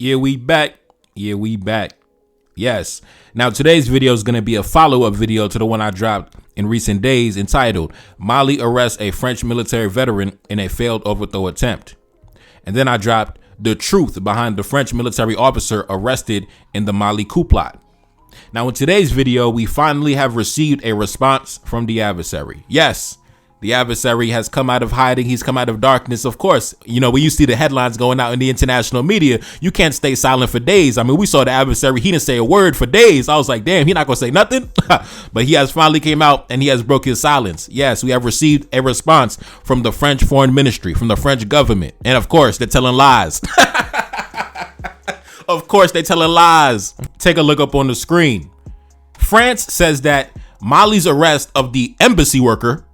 Yeah, we back. Yeah, we back. Yes. Now, today's video is going to be a follow-up video to the one I dropped in recent days entitled, Mali arrests a French military veteran in a failed overthrow attempt. And then I dropped the truth behind the French military officer arrested in the Mali coup plot. Now, in today's video, we finally have received a response from the adversary. Yes, the adversary has come out of hiding. He's come out of darkness. Of course, you know, when you see the headlines going out in the international media, you can't stay silent for days. I mean, we saw the adversary. He didn't say a word for days. I was like, damn, he not going to say nothing. But he has finally came out and he has broke his silence. Yes, we have received a response from the French foreign ministry, from the French government. And of course, they're telling lies. Of course, they're telling lies. Take a look up on the screen. France says that Mali's arrest of the embassy worker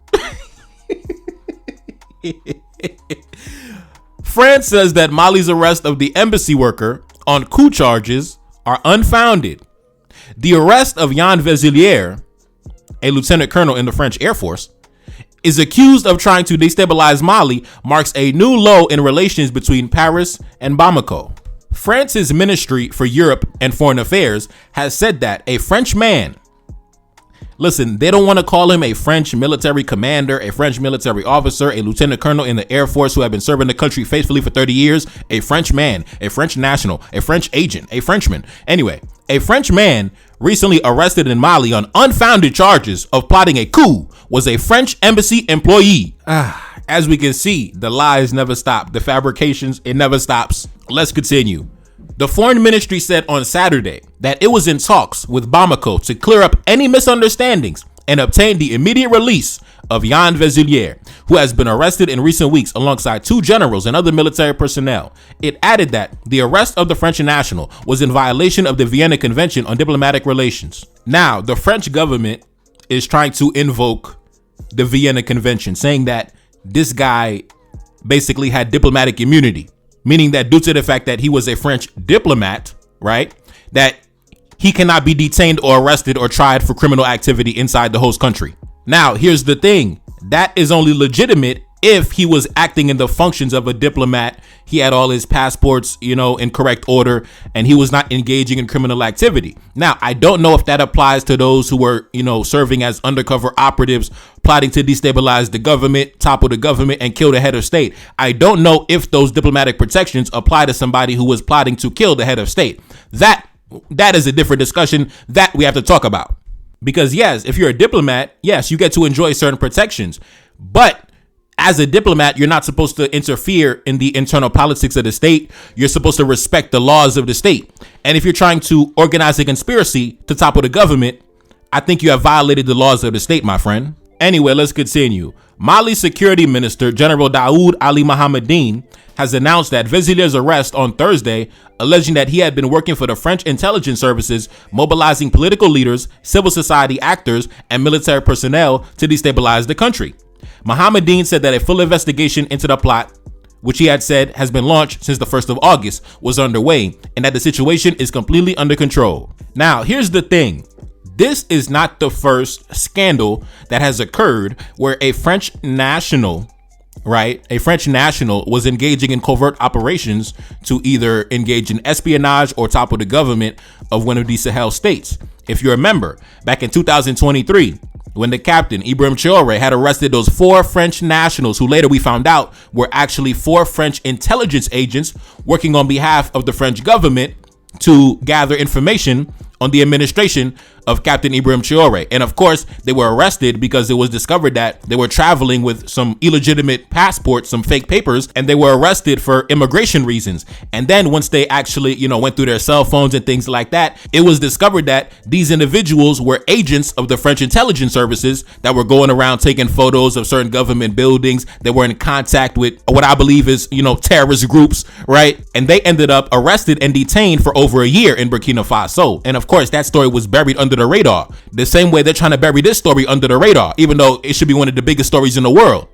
France says that Mali's arrest of the embassy worker on coup charges are unfounded. The arrest of Yann vezilier, a lieutenant colonel in the French Air Force, is accused of trying to destabilize Mali, marks a new low in relations between Paris and Bamako. France's Ministry for Europe and Foreign Affairs has said that a French man, listen, they don't want to call him a French military commander, a French military officer, a lieutenant colonel in the Air Force who have been serving the country faithfully for 30 years, a French man, a French national, a French agent, a Frenchman. Anyway, a French man recently arrested in Mali on unfounded charges of plotting a coup was a French embassy employee. As we can see, the lies never stop. The fabrications, it never stops. Let's continue. The foreign ministry said on Saturday that it was in talks with Bamako to clear up any misunderstandings and obtain the immediate release of Yann vezilier, who has been arrested in recent weeks alongside two generals and other military personnel. It added that the arrest of the French national was in violation of the Vienna Convention on Diplomatic Relations. Now, the French government is trying to invoke the Vienna Convention, saying that this guy basically had diplomatic immunity, meaning that due to the fact that he was a French diplomat, right, that he cannot be detained or arrested or tried for criminal activity inside the host country. Now, here's the thing. That is only legitimate if he was acting in the functions of a diplomat. He had all his passports, you know, in correct order, and he was not engaging in criminal activity. Now, I don't know if that applies to those who were, you know, serving as undercover operatives, plotting to destabilize the government, topple the government, and kill the head of state. I don't know if those diplomatic protections apply to somebody who was plotting to kill the head of state. That is a different discussion that we have to talk about. Because yes, if you're a diplomat, yes, you get to enjoy certain protections, but as a diplomat, you're not supposed to interfere in the internal politics of the state. You're supposed to respect the laws of the state. And if you're trying to organize a conspiracy to topple the government, I think you have violated the laws of the state, my friend. Anyway, let's continue. Mali's Security Minister, General Daoud Ali Mohamedine, has announced that Vezilier's arrest on Thursday, alleging that he had been working for the French intelligence services, mobilizing political leaders, civil society actors, and military personnel to destabilize the country. Mohamedine said that a full investigation into the plot, which he had said has been launched since the 1st of August, was underway, and that the situation is completely under control. Now, here's the thing. This is not the first scandal that has occurred where a French national, right? A French national was engaging in covert operations to either engage in espionage or topple the government of one of these Sahel states. If you remember, back in 2023, when the captain, Ibrahim Traore, had arrested those 4 French nationals who later we found out were actually 4 French intelligence agents working on behalf of the French government to gather information on the administration of Captain Ibrahim Traore. And of course, they were arrested because it was discovered that they were traveling with some illegitimate passports, some fake papers, and they were arrested for immigration reasons. And then once they actually, you know, went through their cell phones and things like that, it was discovered that these individuals were agents of the French intelligence services that were going around taking photos of certain government buildings. They were in contact with what I believe is, you know, terrorist groups, right? And they ended up arrested and detained for over a year in Burkina Faso. And of course, that story was buried under the radar, the same way they're trying to bury this story under the radar, even though it should be one of the biggest stories in the world.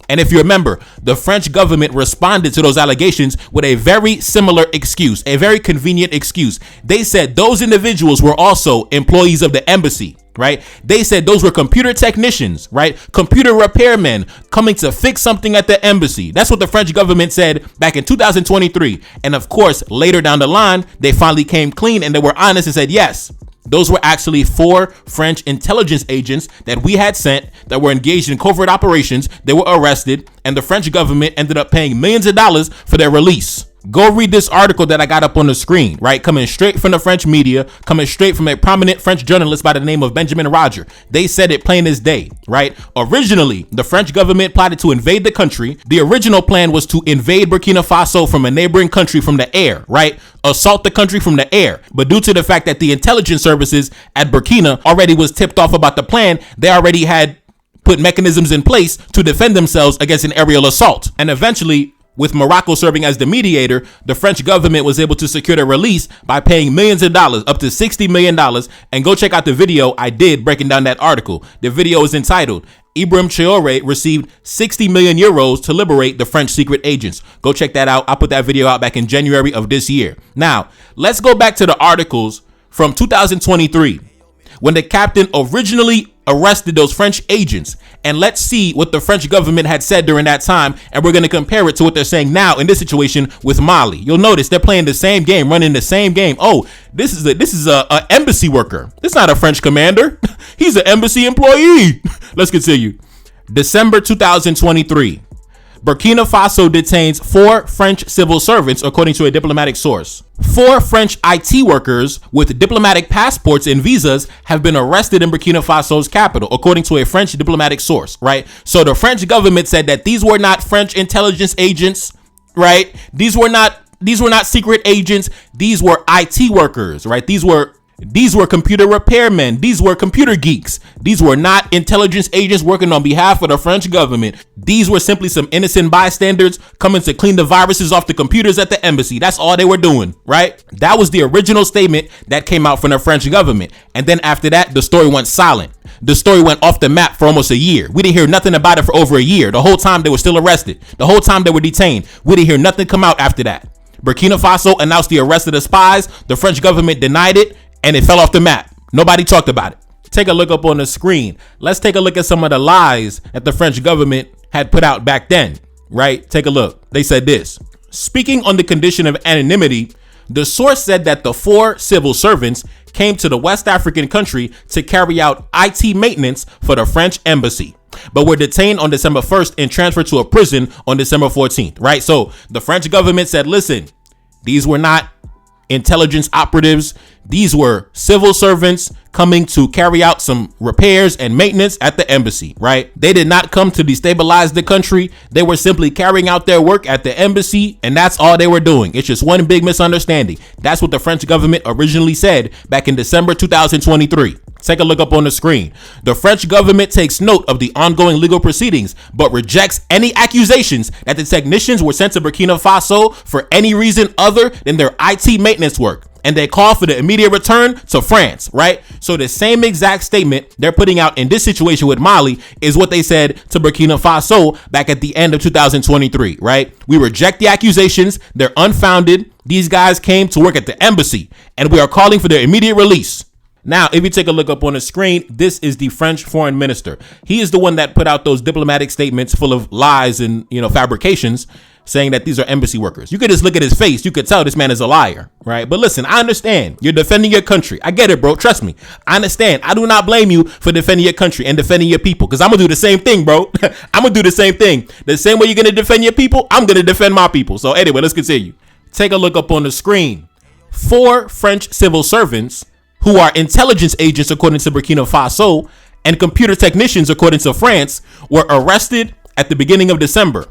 And if you remember, the French government responded to those allegations with a very similar excuse, a very convenient excuse. They said those individuals were also employees of the embassy. right? They said those were computer technicians, right? Computer repairmen coming to fix something at the embassy. That's what the French government said back in 2023. And of course, later down the line, they finally came clean and they were honest and said, yes, those were actually 4 French intelligence agents that we had sent that were engaged in covert operations. They were arrested and the French government ended up paying millions of dollars for their release. Go read this article that I got up on the screen, right? Coming straight from the French media, coming straight from a prominent French journalist by the name of Benjamin Roger. They said it plain as day, right? Originally, the French government plotted to invade the country. The original plan was to invade Burkina Faso from a neighboring country from the air, right? Assault the country from the air. But due to the fact that the intelligence services at Burkina already was tipped off about the plan, they already had put mechanisms in place to defend themselves against an aerial assault. And eventually, with Morocco serving as the mediator, the French government was able to secure their release by paying millions of dollars, up to $60 million. And go check out the video I did breaking down that article. The video is entitled, Ibrahim Traore received 60 million euros to liberate the French secret agents. Go check that out. I put that video out back in January of this year. Now, let's go back to the articles from 2023 when the captain originally arrested those French agents, and let's see what the French government had said during that time, and we're going to compare it to what they're saying now in this situation with Mali. You'll notice they're playing the same game, running the same game. Oh, this is a embassy worker. This is not a French commander. He's an embassy employee. Let's continue. December 2023. Burkina Faso detains 4 French civil servants, according to a diplomatic source. 4 French IT workers with diplomatic passports and visas have been arrested in Burkina Faso's capital, according to a French diplomatic source, right? So the French government said that these were not French intelligence agents, right? These were not secret agents. These were IT workers, right? These were computer repairmen. These were computer geeks. These were not intelligence agents working on behalf of the French government. These were simply some innocent bystanders coming to clean the viruses off the computers at the embassy. That's all they were doing, right? That was the original statement that came out from the French government. And then after that, the story went silent. The story went off the map for almost a year. We didn't hear nothing about it for over a year. The whole time they were still arrested. The whole time they were detained. We didn't hear nothing come out after that. Burkina Faso announced the arrest of the spies. The French government denied it, and it fell off the map. Nobody talked about it. Take a look up on the screen. Let's take a look at some of the lies that the French government had put out back then, right? Take a look. They said this. Speaking on the condition of anonymity, the source said that the 4 civil servants came to the West African country to carry out IT maintenance for the French embassy, but were detained on December 1st and transferred to a prison on December 14th, right? So the French government said, listen, these were not intelligence operatives. These were civil servants coming to carry out some repairs and maintenance at the embassy, right? They did not come to destabilize the country. They were simply carrying out their work at the embassy, and that's all they were doing. It's just one big misunderstanding. That's what the French government originally said back in December 2023. Take a look up on the screen. The French government takes note of the ongoing legal proceedings, but rejects any accusations that the technicians were sent to Burkina Faso for any reason other than their IT maintenance work. And they call for the immediate return to France, right? So the same exact statement they're putting out in this situation with Mali is what they said to Burkina Faso back at the end of 2023, right? We reject the accusations. They're unfounded. These guys came to work at the embassy, and we are calling for their immediate release. Now, if you take a look up on the screen, this is the French foreign minister. He is the one that put out those diplomatic statements full of lies and, fabrications, saying that these are embassy workers. You could just look at his face. You could tell this man is a liar, right? But listen, I understand. You're defending your country. I get it, bro. Trust me. I understand. I do not blame you for defending your country and defending your people, because I'm going to do the same thing, bro. I'm going to do the same thing. The same way you're going to defend your people, I'm going to defend my people. So anyway, let's continue. Take a look up on the screen. 4 French civil servants who are intelligence agents, according to Burkina Faso, and computer technicians, according to France, were arrested at the beginning of December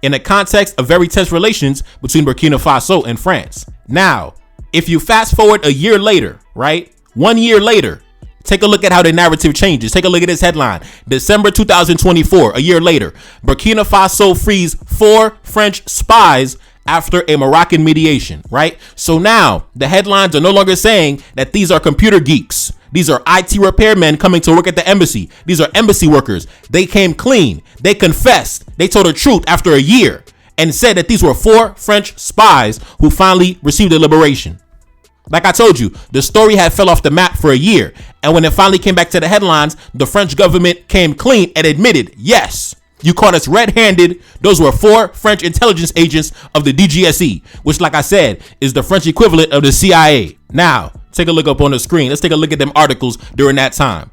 in a context of very tense relations between Burkina Faso and France. Now, if you fast forward a year later, right? 1 year later, take a look at how the narrative changes. Take a look at this headline. December 2024, a year later, Burkina Faso frees 4 French spies after a Moroccan mediation, right? So now the headlines are no longer saying that these are computer geeks. These are IT repairmen coming to work at the embassy. These are embassy workers. They came clean. They confessed. They told the truth after a year and said that these were 4 French spies who finally received their liberation. Like I told you, the story had fell off the map for a year. And when it finally came back to the headlines, the French government came clean and admitted, yes, you caught us red-handed. Those were 4 French intelligence agents of the DGSE, which, like I said, is the French equivalent of the CIA. Now, take a look up on the screen. Let's take a look at them articles during that time.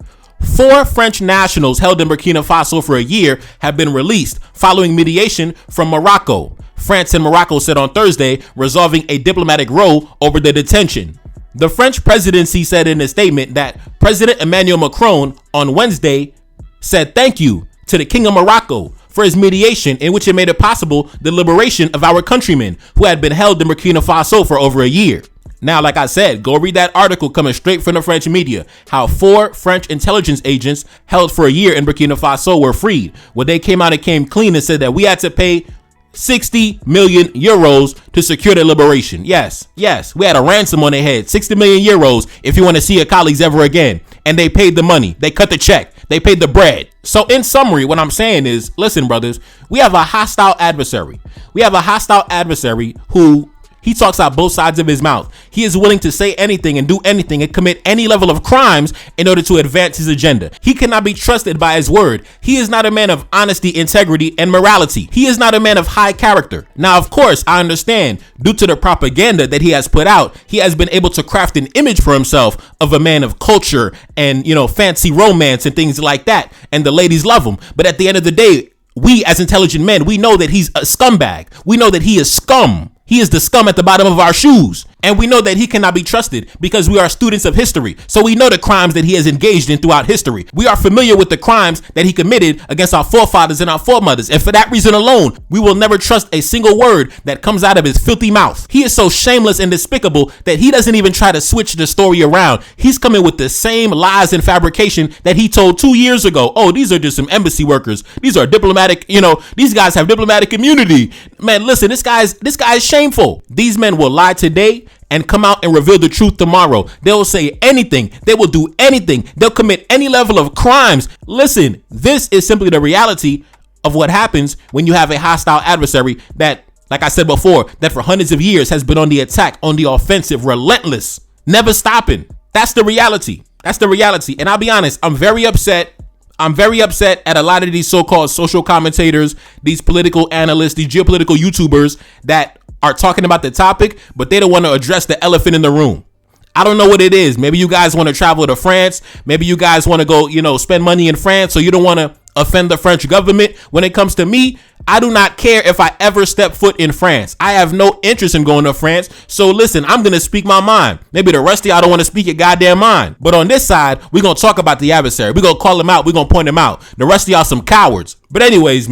4 French nationals held in Burkina Faso for a year have been released following mediation from Morocco. France and Morocco said on Thursday, resolving a diplomatic row over the detention. The French presidency said in a statement that President Emmanuel Macron on Wednesday said thank you to the King of Morocco for his mediation, in which it made it possible the liberation of our countrymen who had been held in Burkina Faso for over a year. Now, like I said, go read that article coming straight from the French media, how 4 French intelligence agents held for a year in Burkina Faso were freed. Well, they came out and came clean and said that we had to pay 60 million euros to secure their liberation. Yes, we had a ransom on their head, 60 million euros if you want to see your colleagues ever again. And they paid the money. They cut the check. They paid the bread. So in summary, what I'm saying is, listen, brothers, we have a hostile adversary. We have a hostile adversary who he talks out both sides of his mouth. He is willing to say anything and do anything and commit any level of crimes in order to advance his agenda. He cannot be trusted by his word. He is not a man of honesty, integrity, and morality. He is not a man of high character. Now, of course, I understand due to the propaganda that he has put out, he has been able to craft an image for himself of a man of culture and, fancy romance and things like that. And the ladies love him. But at the end of the day, we as intelligent men, we know that he's a scumbag. We know that he is scum. He is the scum at the bottom of our shoes. And we know that he cannot be trusted because we are students of history. So we know the crimes that he has engaged in throughout history. We are familiar with the crimes that he committed against our forefathers and our foremothers. And for that reason alone, we will never trust a single word that comes out of his filthy mouth. He is so shameless and despicable that he doesn't even try to switch the story around. He's coming with the same lies and fabrication that he told 2 years ago. Oh, these are just some embassy workers. These are diplomatic, these guys have diplomatic immunity. Man, listen, this guy is shameful. These men will lie today and come out and reveal the truth tomorrow. They'll say anything. They will do anything. They'll commit any level of crimes. Listen, this is simply the reality of what happens when you have a hostile adversary that, like I said before, that for hundreds of years has been on the attack, on the offensive, relentless, never stopping. That's the reality. That's the reality. And I'll be honest, I'm very upset at a lot of these so-called social commentators, these political analysts, these geopolitical YouTubers that are talking about the topic, but they don't want to address the elephant in the room. I don't know what it is. Maybe you guys want to travel to France. Maybe you guys want to go, spend money in France, so you don't want to offend the French government. When it comes to me, I do not care if I ever step foot in France. I have no interest in going to France. So listen, I'm going to speak my mind. Maybe the rest of y'all don't want to speak your goddamn mind. But on this side, we're going to talk about the adversary. We're going to call him out. We're going to point him out. The rest of y'all some cowards. But anyways,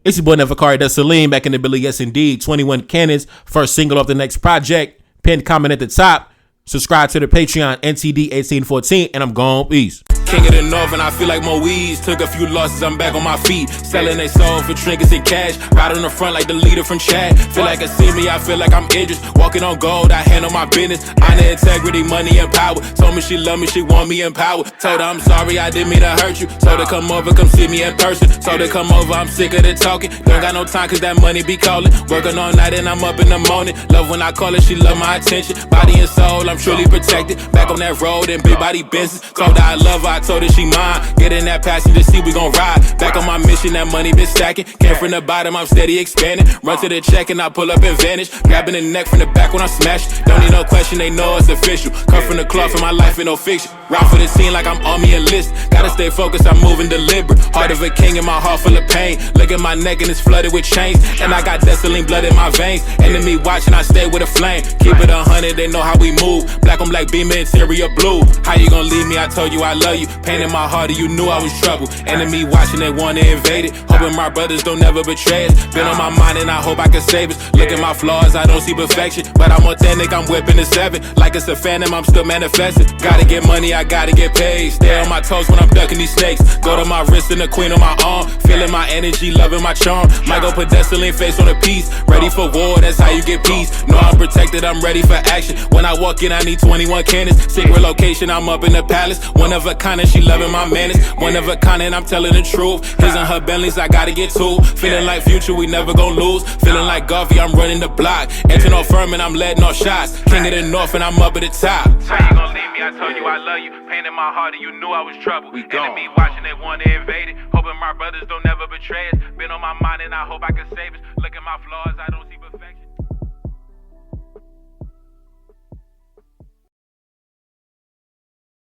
it's your boy Neferkari Salim back in the Billy. Yes, indeed. 21 Cannons, first single off the next project. Pinned comment at the top. Subscribe to the Patreon, NTD 1814, and I'm gone. Peace. King of the North, and I feel like Moise. Took a few losses, I'm back on my feet. Selling they soul for trinkets and cash. Right on the front like the leader from Chad. Feel like a see me, I feel like I'm Idris. Walking on gold, I handle my business. Honor, integrity, money, and power. Told me she love me, she want me in power. Told her I'm sorry, I didn't mean to hurt you. Told her come over, come see me in person. Told her come over, I'm sick of the talking. Don't got no time cause that money be calling. Working all night and I'm up in the morning. Love when I call her, she love my attention. Body and soul, I'm truly protected. Back on that road and big body business. Told her I love her, I told her she mine. Get in that passenger seat, we gon' ride. Back on my mission, that money been stacking. Came from the bottom, I'm steady expanding. Run to the check and I pull up and vanish. Grabbing the neck from the back when I smash. Don't need no question, they know it's official. Come from the cloth and my life ain't no fiction. Ride for the scene like I'm army enlist. Gotta stay focused, I'm moving deliberate. Heart of a king and my heart full of pain. Look at my neck and it's flooded with chains. And I got Desaline blood in my veins. Enemy watching, I stay with a flame. Keep it 100, they know how we move. Black on black beam, interior blue. How you gon' leave me? I told you I love you. Pain in my heart, you knew I was trouble. Enemy watching, they wanna invade it. Hoping my brothers don't never betray us. Been on my mind and I hope I can save us. Look at my flaws, I don't see perfection. But I'm authentic, I'm whipping the 7. Like it's a phantom, I'm still manifesting. Gotta get money, I gotta get paid. Stay on my toes when I'm ducking these snakes. Go to my wrist and the queen on my arm. Feeling my energy, loving my charm. Might go put Desaline face on a piece. Ready for war, that's how you get peace. Know I'm protected, I'm ready for action. When I walk in, I need 21 cannons. Secret location, I'm up in the palace. One of a kind and she loving my manners. One of a kind and I'm telling the truth. His and her Bentleys, I gotta get two. Feeling like Future, we never gon' lose. Feeling like Garvey, I'm running the block. Entering off firm and I'm letting off shots. King of the North and I'm up at the top. How you gon' leave me? I told you I love you. Pain in my heart and you knew I was trouble. Enemy watching, they wanna invade it. Hoping my brothers don't never betray us. Been on my mind and I hope I can save us. Look at my flaws, I don't see